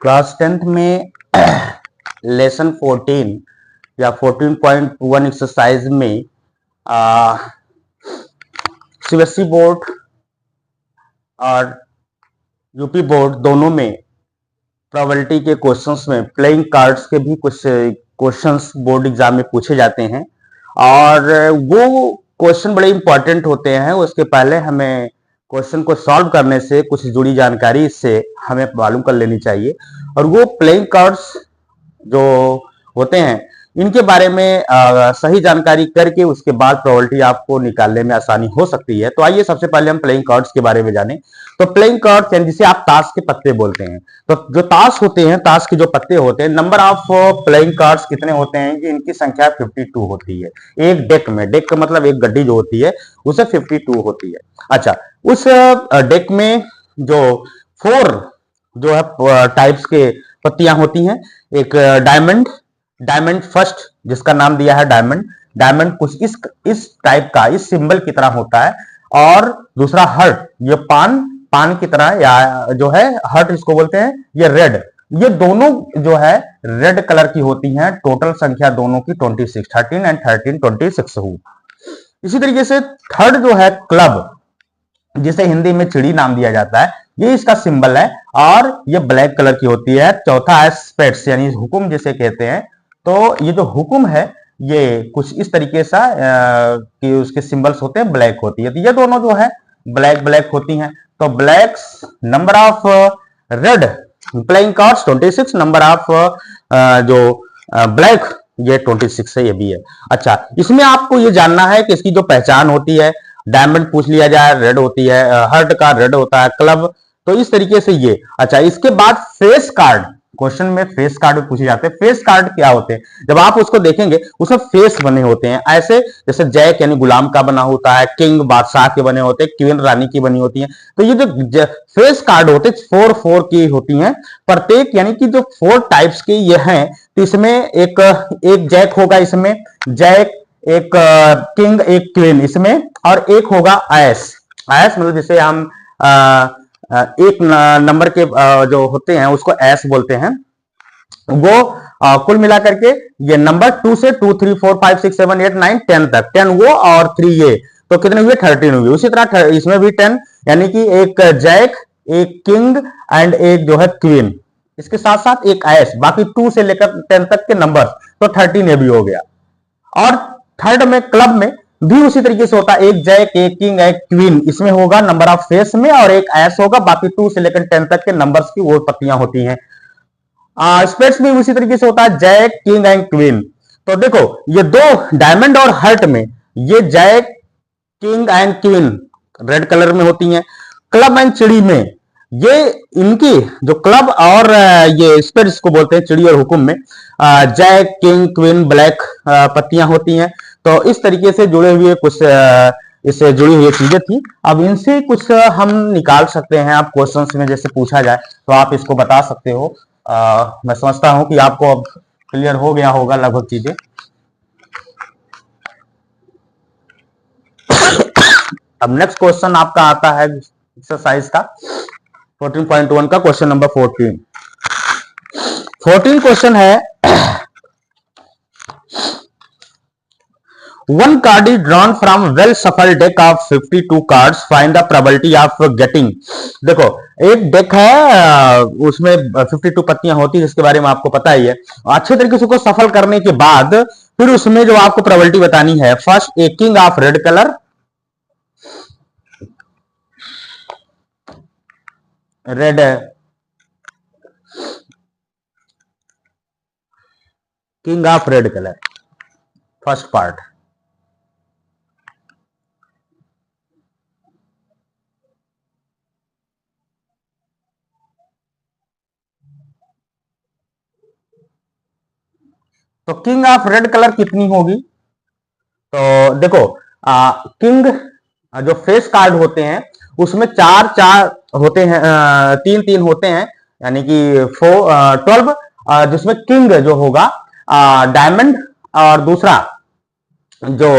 Class 10th में lesson 14 या 14.1 exercise में सीबीएसई बोर्ड और यूपी बोर्ड दोनों में प्रोबेबिलिटी के क्वेश्चंस में प्लेइंग कार्ड्स के भी कुछ क्वेश्चंस बोर्ड एग्जाम में पूछे जाते हैं और वो क्वेश्चन बड़े इंपॉर्टेंट होते हैं। उसके पहले हमें क्वेश्चन को सॉल्व करने से कुछ जुड़ी जानकारी इससे हमें मालूम कर लेनी चाहिए और वो प्लेइंग कार्ड्स जो होते हैं इनके बारे में सही जानकारी करके उसके बाद प्रोबेबिलिटी आपको निकालने में आसानी हो सकती है। तो आइए सबसे पहले हम प्लेइंग कार्ड्स के बारे में जानें। तो प्लेइंग कार्ड्स यानी जिसे आप ताश के पत्ते बोलते हैं, तो जो ताश होते हैं, ताश के जो पत्ते होते हैं, नंबर ऑफ प्लेइंग कार्ड्स कितने होते हैं कि इनकी संख्या 52 होती है एक डेक में। डेक का मतलब एक गड्डी जो होती है उसे 52 होती है। अच्छा, उस डेक में जो 4 जो है टाइप्स के पत्तियां होती हैं। एक डायमंड फर्स्ट जिसका नाम दिया है डायमंड कुछ इस टाइप का, इस सिंबल की तरह होता है। और दूसरा हर्ट, ये पान की तरह या जो है हर्ट इसको बोलते हैं। ये रेड, ये दोनों जो है रेड कलर की होती हैं। टोटल संख्या दोनों की 26, 13 एंड 13 26 हुई। इसी तरीके से थर्ड जो है क्लब, जिसे हिंदी में चिड़ी नाम दिया जाता है, ये इसका सिंबल है और ये ब्लैक कलर की होती है। चौथा है स्पेट्स यानी हुक्म जिसे कहते हैं। तो ये जो हुक्म है ये कुछ इस तरीके से कि उसके सिंबल्स होते हैं, ब्लैक होती है। तो ये दोनों जो है ब्लैक होती हैं। तो blacks number of red playing cards 26, number of जो ब्लैक ये 26 है, ये भी है। अच्छा, इसमें आपको ये जानना है कि इसकी जो पहचान होती है, डायमंड पूछ लिया जाए रेड होती है, हर्ट का रेड होता है, क्लब, तो इस तरीके से ये। अच्छा, इसके बाद फेस कार्ड, क्वेश्चन में फेस कार्ड भी पूछे जाते हैं। फेस कार्ड क्या होते हैं? जब आप उसको देखेंगे उसमें फेस बने होते हैं ऐसे, जैसे जैक यानी गुलाम का बना होता है, किंग बादशाह के बने होते हैं, क्वीन रानी की बनी होती है। तो ये जो फेस कार्ड होते हैं 4 की होती हैं प्रत्येक, यानी कि जो 4 टाइप्स के ये हैं। तो इसमें एक जैक होगा, इसमें जैक, एक किंग, एक क्वीन इसमें, और एक होगा एस मतलब जिसे हम एक नंबर के जो होते हैं उसको एस बोलते हैं। वो कुल मिलाकर के ये नंबर 2 से 2 3 4 5 6 7 8 9 10 तक, 10 वो और 3 ये, तो कितने हुए 13 हुए। उसी तरह इसमें भी 10, यानी कि एक जैक, एक किंग एंड एक जो है क्वीन, इसके साथ साथ एक एस, बाकी 2 से लेकर 10 तक के नंबर, तो 13 ये भी हो गया। और थर्ड में क्लब में भी उसी तरीके से होता है, एक जैक, एक किंग, एक क्वीन, इसमें होगा नंबर ऑफ फेस में, और एक एस होगा, बाकी 2 से लेकर 10 तक के नंबर्स की वो पत्तियां होती हैं। स्पेट्स में उसी तरीके से होता है, जैक, किंग एंड क्वीन। तो देखो ये दो डायमंड और हर्ट में ये jack, king and queen red colour में होती हैं। क्लब एंड चिड़ी में ये इनकी जो क्लब और ये स्पेट्स को बोलते हैं, चिड़ी और हुकुम में जैक, किंग, क्वीन, ब्लैक पत्तियां होती हैं। तो इस तरीके से जुड़े हुए कुछ इससे जुड़ी हुई चीजें थी। अब इनसे कुछ हम निकाल सकते हैं। आप क्वेश्चंस में जैसे पूछा जाए तो आप इसको बता सकते हो। मैं समझता हूं कि आपको अब क्लियर हो गया होगा लगभग चीजें। अब नेक्स्ट क्वेश्चन आपका आता है एक्सरसाइज का 14.1 का क्वेश्चन नंबर 14 क्वेश्चन है, one card is drawn from well shuffled deck of 52 cards, find the probability of getting। देखो एक डेक है, उसमें 52 पत्तियां होती है, जिसके बारे में आपको पता ही है। अच्छे तरीके से उसको सफल करने के बाद फिर उसमें जो आपको प्रोबेबिलिटी बतानी है, first a king of red colour, red king of red colour, first part. तो किंग ऑफ रेड कलर कितनी होगी? तो देखो किंग जो फेस कार्ड होते हैं उसमें 4 होते हैं, 3 होते हैं, यानी कि 12, जिसमें किंग जो होगा डायमंड, और दूसरा जो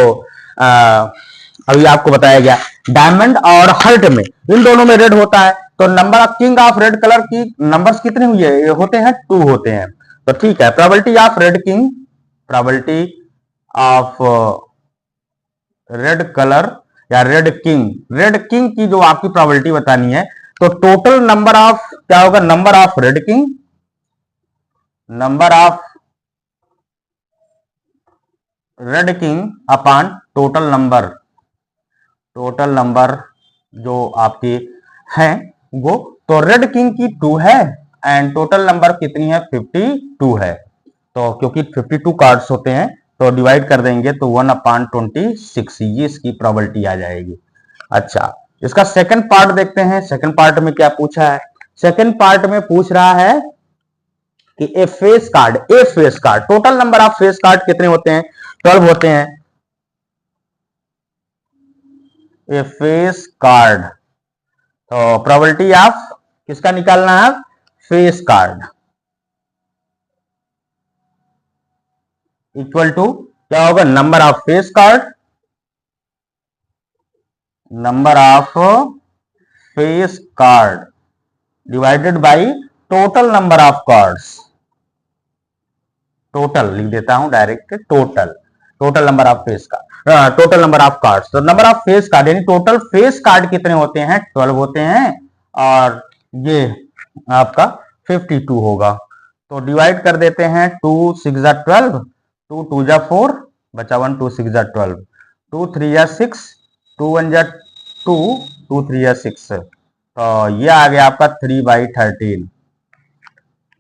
अभी आपको बताया गया डायमंड और हर्ट में, इन दोनों में रेड होता है। तो number of king of red colour की नंबर्स कितने हुए होते हैं? 2 होते हैं। तो ठीक है, probability of red king, probability of red colour या रेड किंग की जो आपकी प्रोबेबिलिटी बतानी है, तो टोटल नंबर ऑफ क्या होगा? Number of red king, number of red king upon total number जो आपके हैं वो, तो रेड किंग की 2 है एंड टोटल नंबर कितनी है? 52 है। तो क्योंकि 52 कार्ड्स होते हैं तो डिवाइड कर देंगे तो 1/26, ये इसकी प्रोबेबिलिटी आ जाएगी। अच्छा, इसका सेकंड पार्ट देखते हैं। सेकंड पार्ट में क्या पूछा है? सेकंड पार्ट में पूछ रहा है कि a face card, total number of face card कितने होते हैं? 12 होते हैं। ए फेस कार्ड, तो प्रोबेबिलिटी ऑफ किसका निकालना है? फेस कार्ड इक्वल टू क्या होगा? Number of face card, number of face card divided by total number of cards. Total लिख देता हूं direct, total number of face card, total number of cards. तो number of face card यानी total face card कितने होते हैं? 12 होते हैं और ये आपका 52 होगा। तो डिवाइड कर देते हैं, 2 6 जा 12, 2 2 जा 4, बचा 1, 2 6 जा 12, 2 3 जा 6, 2 1 जा 2, 2 3 जा 6। तो ये आ गया आपका 3/13,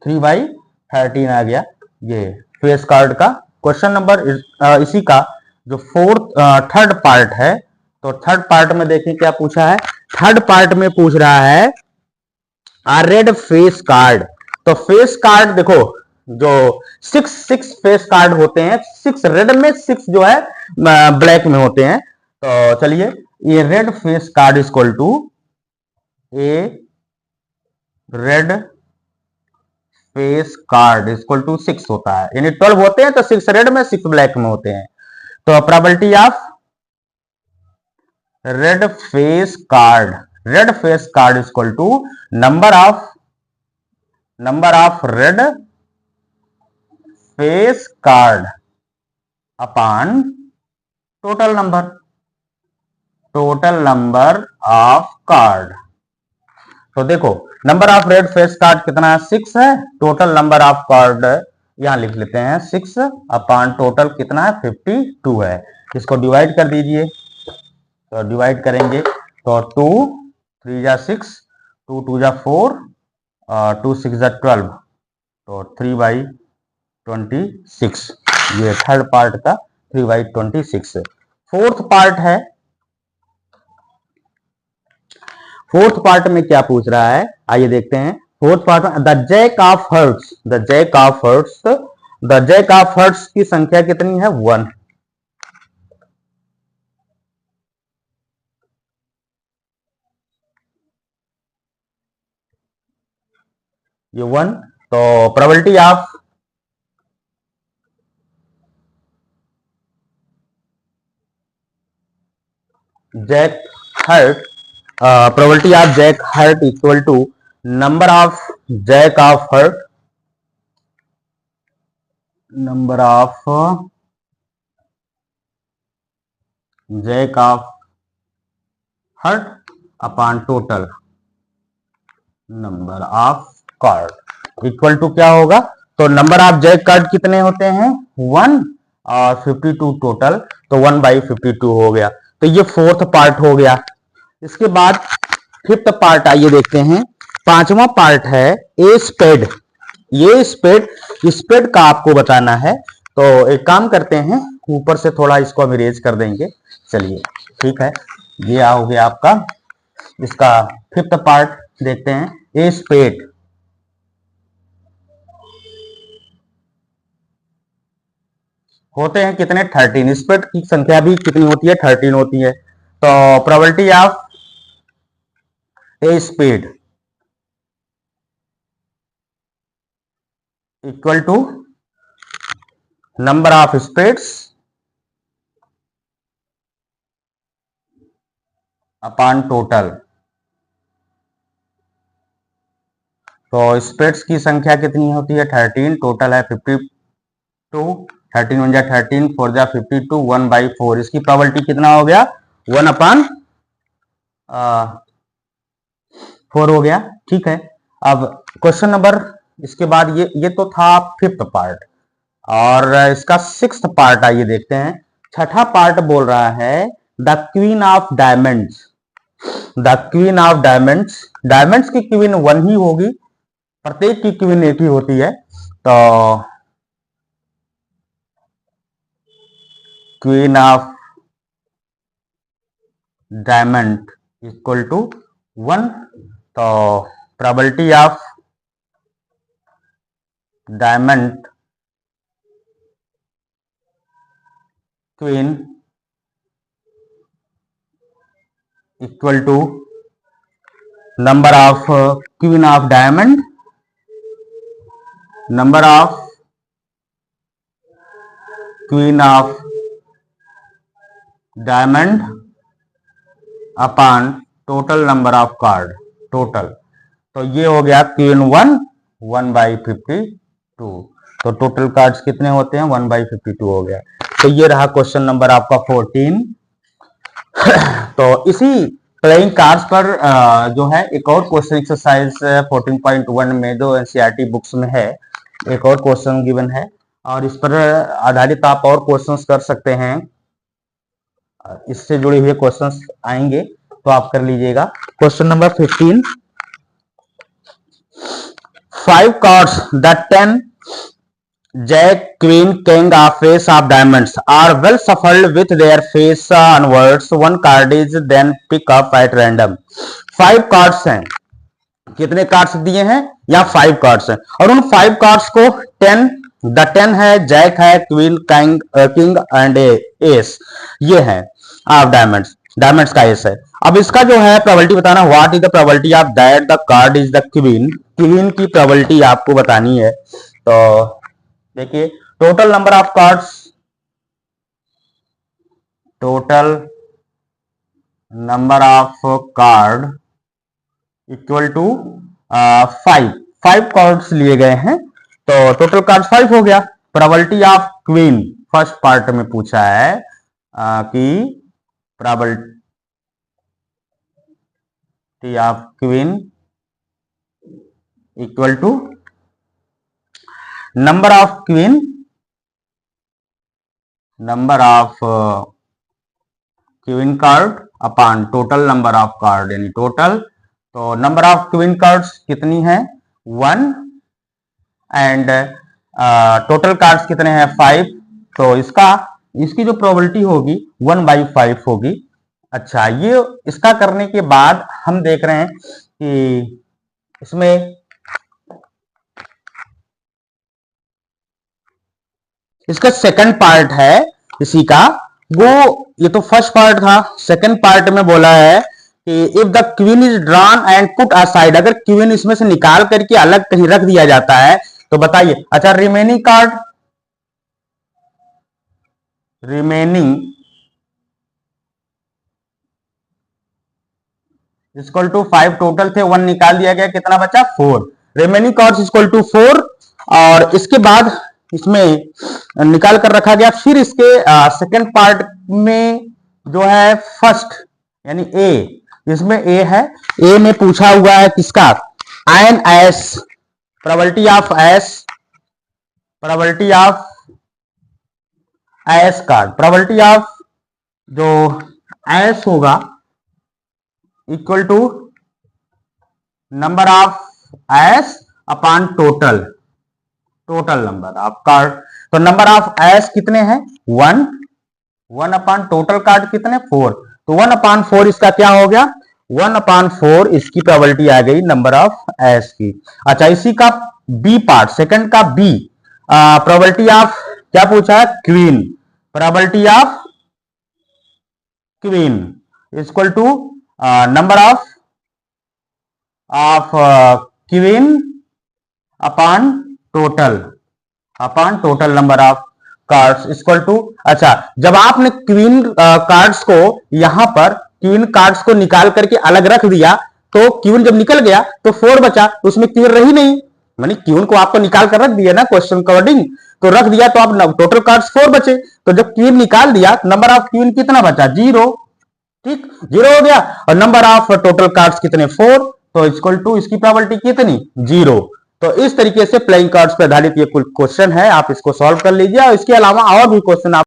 3/13 आ गया ये फेस कार्ड का क्वेश्चन नंबर। इसी का जो थर्ड पार्ट है, तो थर्ड पार्ट में देखिए क्या पूछा है। थर्ड पार्ट में पूछ रहा है रेड फेस कार्ड। तो फेस कार्ड देखो, जो 6 फेस कार्ड होते हैं, 6 रेड में, 6 जो है ब्लैक में होते हैं। तो चलिए, ये red face card equal to a red face card equal to 6 होता है, यानी 12 होते हैं तो 6 रेड में, 6 ब्लैक में होते हैं। तो probability of red face card equal to number of red face card upon total number of card. तो देखो, number of red face card कितना है? 6 है। टोटल नंबर ऑफ कार्ड यहां लिख लेते हैं 6 अपॉन टोटल कितना है? 52 है। इसको डिवाइड कर दीजिए, तो डिवाइड करेंगे तो 2 3 जा 6, 2 2 जा 4, 2 6 जा 12, तो 3/26। ये थर्ड पार्ट का 3/26। फोर्थ पार्ट है। फोर्थ पार्ट में क्या पूछ रहा है, आइए देखते हैं। फोर्थ पार्ट में द जैक ऑफ हर्ट्स की संख्या कितनी है? 1। ये 1। तो probability of jack heart, probability of jack heart equal to number of jack of heart, number of jack of heart upon total number of card equal to क्या होगा? तो number of Jack card कितने होते हैं? 1 और 52 total, तो 1/52 हो गया। तो ये फोर्थ पार्ट हो गया। इसके बाद फिफ्थ पार्ट आइए देखते हैं। पांचवा पार्ट है ए स्पेड। ये स्पेड का आपको बताना है। तो एक काम करते हैं, ऊपर से थोड़ा इसको हम इरेज कर देंगे। चलिए ठीक है, ये हो गया आपका। इसका फिफ्थ पार्ट देखते हैं। ए स्पेड, होते हैं कितने? 13। स्पेड की संख्या भी कितनी होती है? 13 होती है। तो probability of a spade equal to number of spades upon total तो स्प्रेड्स की संख्या कितनी होती है 13, टोटल है 52, 13 1 जा 13, 4 जा 52, 1/4। इसकी प्रोबेबिलिटी कितना हो गया 1/4 हो गया। ठीक है, अब क्वेश्चन नंबर, इसके बाद ये तो था 5th पार्ट, और इसका 6th पार्ट आइए देखते हैं। छठा पार्ट बोल रहा है the queen of diamonds. The queen of diamonds, diamonds की क्वीन 1 ही होगी, प्रत्येक की क्वीन 1 ही होती है। तो queen of diamond equal to 1। तो probability of diamond queen equal to number of queen of diamond, number of queen of diamond upon total number of card, total. तो ये हो गया क्वीन 1 1/52। तो टोटल कार्ड्स कितने होते हैं 1/52 हो गया। तो ये रहा क्वेश्चन नंबर आपका 14। तो इसी प्लेइंग कार्ड्स पर जो है एक और क्वेश्चन एक्सरसाइज 14.1 में जो एनसीईआरटी बुक्स में है, एक और क्वेश्चन गिवन है, और इस पर आधारित आप और क्वेश्चंस कर सकते हैं। इससे जुड़े हुए क्वेश्चंस आएंगे तो आप कर लीजिएगा। Question number 15, 5 cards, the 10 Jack, Queen, King of Ace of Diamonds are well shuffled with their face onwards. One card is then pick up at random. 5 cards हैं, कितने कार्ड्स दिए हैं या 5 कार्ड्स हैं, और उन 5 कार्ड्स को 10 है, जैक है, क्वीन, किंग एंड एस, ये है ऑफ डायमंड्स, डायमंड्स का एस है। अब इसका जो है प्रोबेबिलिटी बताना, what is the probability of that the card is the queen, queen की प्रोबेबिलिटी आपको बतानी है। तो देखिए total number of cards, total number of card equal to 5 cards लिए गए हैं, तो टोटल कार्ड 5 हो गया। Probability of queen first part में पूछा है कि probability of queen equal to number of queen, number of queen card upon total number of card, यानी टोटल। तो नंबर ऑफ क्वीन कार्ड्स कितनी है 1 एंड टोटल कार्ड्स कितने हैं 5। तो इसकी जो प्रोबेबिलिटी होगी 1/5 होगी। अच्छा, ये इसका करने के बाद हम देख रहे हैं कि इसमें इसका सेकंड पार्ट है इसी का, वो ये तो फर्स्ट पार्ट था, सेकंड पार्ट में बोला है कि if the queen is drawn and put aside, अगर क्वीन इसमें से निकाल करके अलग कहीं रख दिया जाता है तो बताइए। अच्छा, remaining card, remaining equal to 5 total थे, 1 निकाल दिया गया, कितना बचा 4, रिमेनिंग कार्ड्स इक्वल टू 4। और इसके बाद इसमें निकाल कर रखा गया। फिर इसके सेकंड पार्ट में जो है फर्स्ट यानी ए, इसमें ए है, ए में पूछा हुआ है किसका आयन ace, probability of ace, probability of ace card, probability of जो एस होगा equal to number of ace upon total, total number of card. तो नंबर ऑफ एस कितने हैं 1 अपॉन टोटल कार्ड कितने 4, तो 1/4 इसका क्या हो गया 1/4 इसकी प्रोबेबिलिटी आ गई नंबर ऑफ एस की। अच्छा, इसी का बी पार्ट, सेकंड का बी, प्रोबेबिलिटी ऑफ क्या पूछा है queen, probability of queen equal to number of queen upon total number of cards equal to. अच्छा, जब आपने क्वीन कार्ड्स को यहां पर क्वीन कार्ड्स को निकाल करके अलग रख दिया तो क्यून जब निकल गया तो 4 बचा, तो उसमें क्यून रही नहीं, मानी क्यून को आपको निकाल कर रख दिया ना क्वेश्चन अकॉर्डिंग, तो रख दिया तो आप टोटल कार्ड्स 4 बचे, तो जब क्यून निकाल दिया नंबर ऑफ क्यून कितना बचा 0, ठीक 0 हो गया, और नंबर ऑफ टोटल कार्ड्स कितने 4, तो इक्वल टू इसकी प्रोबेबिलिटी कितनी 0। तो इस तरीके से प्लेइंग कार्ड्स पर आधारित ये क्वेश्चन है, आप इसको सॉल्व कर लीजिए, और इसके अलावा और भी क्वेश्चन आप